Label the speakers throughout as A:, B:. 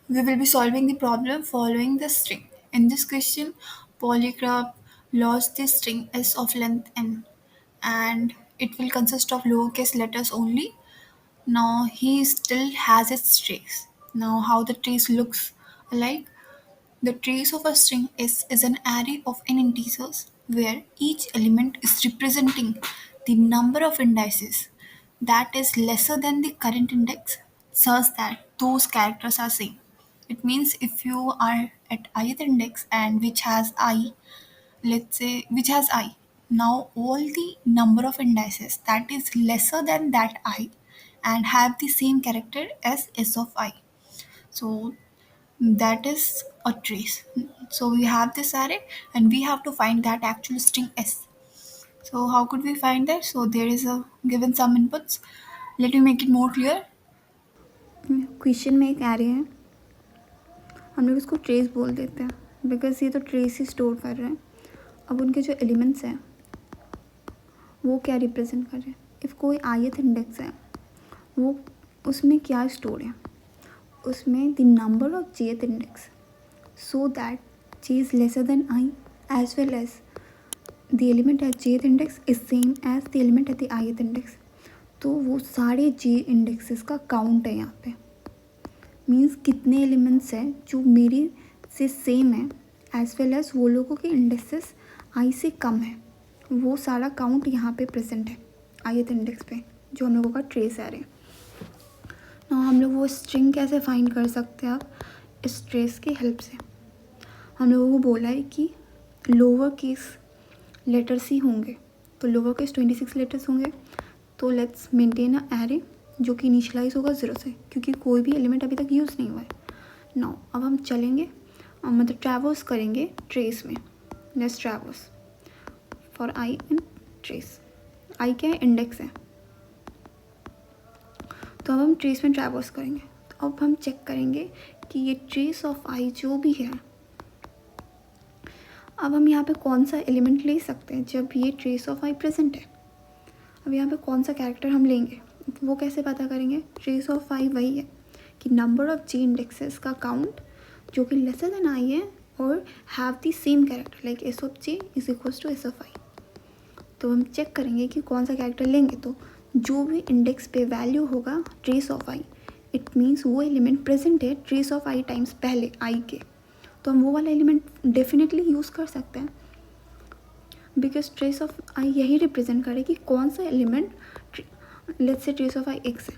A: We will be solving the problem following the string. In this question, Polycarp lost the string s of length n, and it will consist of lowercase letters only. Now he still has its trace. Now how the trace looks like? The trace of a string is an array of n integers where each element is representing the number of indices that is lesser than the current index such that those characters are same. It means if you are at ith index and which has I, let's say which has I, now all the number of indices that is lesser than that I and have the same character as s of I. So that is a trace. So we have this array and we have to find that actual string s. So how could we find that? So there is a given some inputs. Let me make it more clear.
B: Question में एक array है, हम लोग इसको trace बोल देते हैं because ये तो ट्रेस ही स्टोर कर रहे हैं. अब उनके जो एलिमेंट्स हैं वो क्या रिप्रेजेंट कर रहे हैं. इफ़ कोई आयत इंडेक्स है वो उसमें क्या स्टोर है, उसमें द नंबर ऑफ जेथ index so that j is lesser than I as well as the element at jth index is same as the element at the ith index. तो वो सारे j इंडेक्सेस का count है यहाँ पे. Means कितने elements हैं जो मेरी से सेम है एज वेल एज वो लोगों के इंडेक्सेस आई से कम है, वो सारा काउंट यहाँ पे प्रेजेंट है ith इंडेक्स पे जो हम लोगों का ट्रेस आ रहे हैं. ना हम लोग वो स्ट्रिंग कैसे फाइंड कर सकते हैं आप इस ट्रेस की हेल्प से. हम लोगों को बोला है कि लोअर केस लेटर्स ही होंगे, तो लोअर केस 26 लेटर्स होंगे. तो लेट्स मेंटेन अ एरे जो कि इनिशियलाइज होगा 0 से क्योंकि कोई भी एलिमेंट अभी तक यूज़ नहीं हुआ है. नाउ अब हम चलेंगे मतलब ट्रैवर्स करेंगे ट्रेस में. Let's traverse for i in trace. I क्या है, इंडेक्स है. तो अब हम ट्रेस में ट्रैवर्स करेंगे. तो अब हम चेक करेंगे कि ये ट्रेस ऑफ आई जो भी है, अब हम यहाँ पे कौन सा एलिमेंट ले सकते हैं जब ये ट्रेस ऑफ आई प्रेजेंट है. अब यहाँ पे कौन सा कैरेक्टर हम लेंगे वो कैसे पता करेंगे. ट्रेस ऑफ आई वही है कि नंबर ऑफ जे इंडेक्सेस का काउंट जो कि लेसर देन आई है और have the same character like s of j is equals to s of i. तो हम चेक करेंगे कि कौन सा कैरेक्टर लेंगे. तो जो भी इंडेक्स पे वैल्यू होगा trace of I, it means वो एलिमेंट प्रेजेंट है ट्रेस ऑफ आई टाइम्स पहले आई के. तो हम वो वाला एलिमेंट डेफिनेटली यूज़ कर सकते हैं बिकॉज ट्रेस ऑफ आई यही रिप्रेजेंट करे कि कौन सा element, let's say trace of I x है,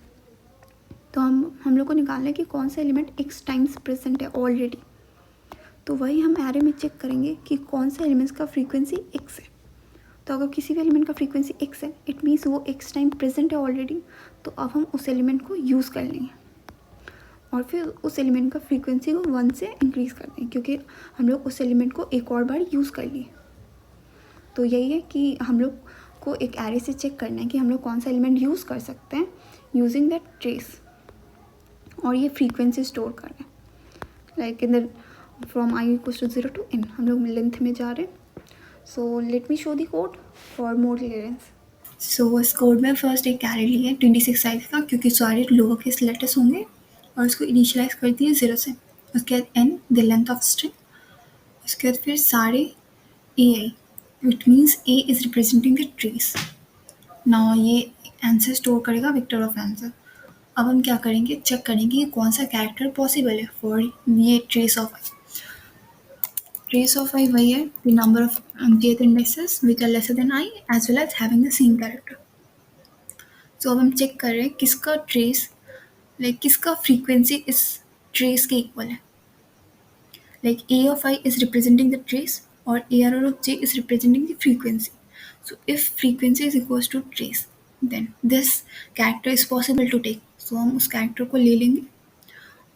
B: तो हम लोग को निकालना है कि कौन सा एलिमेंट एक्स टाइम्स प्रेजेंट है ऑलरेडी. तो वही हम एरे में चेक करेंगे कि कौन सा एलिमेंट्स का फ्रीक्वेंसी एक्स है. तो अगर किसी भी एलिमेंट का फ्रीक्वेंसी एक्स है इट मीन्स वो एक्स टाइम प्रेजेंट है ऑलरेडी. तो अब हम उस एलिमेंट को यूज़ कर लेंगे और फिर उस एलिमेंट का फ्रीक्वेंसी को 1 से इंक्रीज़ कर दें क्योंकि हम लोग उस एलिमेंट को एक और बार यूज़ कर लिए. तो यही है कि हम लोग को एक एरे से चेक करना है कि हम लोग कौन सा एलिमेंट यूज़ कर सकते हैं यूजिंग दैट ट्रेस, और ये फ्रीक्वेंसी स्टोर कर रहे हैं like in the from i equals to 0 to n. हम लोग लेंथ में जा रहे हैं. So let me show the code for more clearance.
A: So इस कोड में फर्स्ट एक कैरी ली है 26 साइज का क्योंकि सारे लोअर केस लेटर्स होंगे और उसको इनिशियलाइज कर दिए 0 से. उसके बाद n the length of string. उसके बाद फिर सारे a i, it means a is representing the trace. Now ये आंसर स्टोर करेगा वेक्टर ऑफ आंसर. अब हम क्या करेंगे, चेक करेंगे कि कौन सा कैरेक्टर पॉसिबल है फॉर ये trace of i. Trace of i वही है the number of jth indices which are lesser than I as well as having the same character. तो अब हम चेक कर रहे हैं किसका ट्रेस लाइक किसका फ्रीक्वेंसी इस ट्रेस के इक्वल है. Like a of I is representing the trace और ARR of j is representing the frequency. So if frequency is equals to trace then this character is possible to take. So हम उस character को ले लेंगे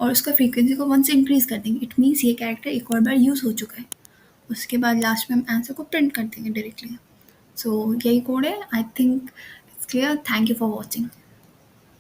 A: और उसका frequency को 1 से इंक्रीज कर देंगे. इट मीन्स ये कैरेक्टर एक और बार यूज़ हो चुका है. उसके बाद लास्ट में हम आंसर को प्रिंट कर देंगे डायरेक्टली. सो यही कोड है. I think it's clear. Thank you for watching.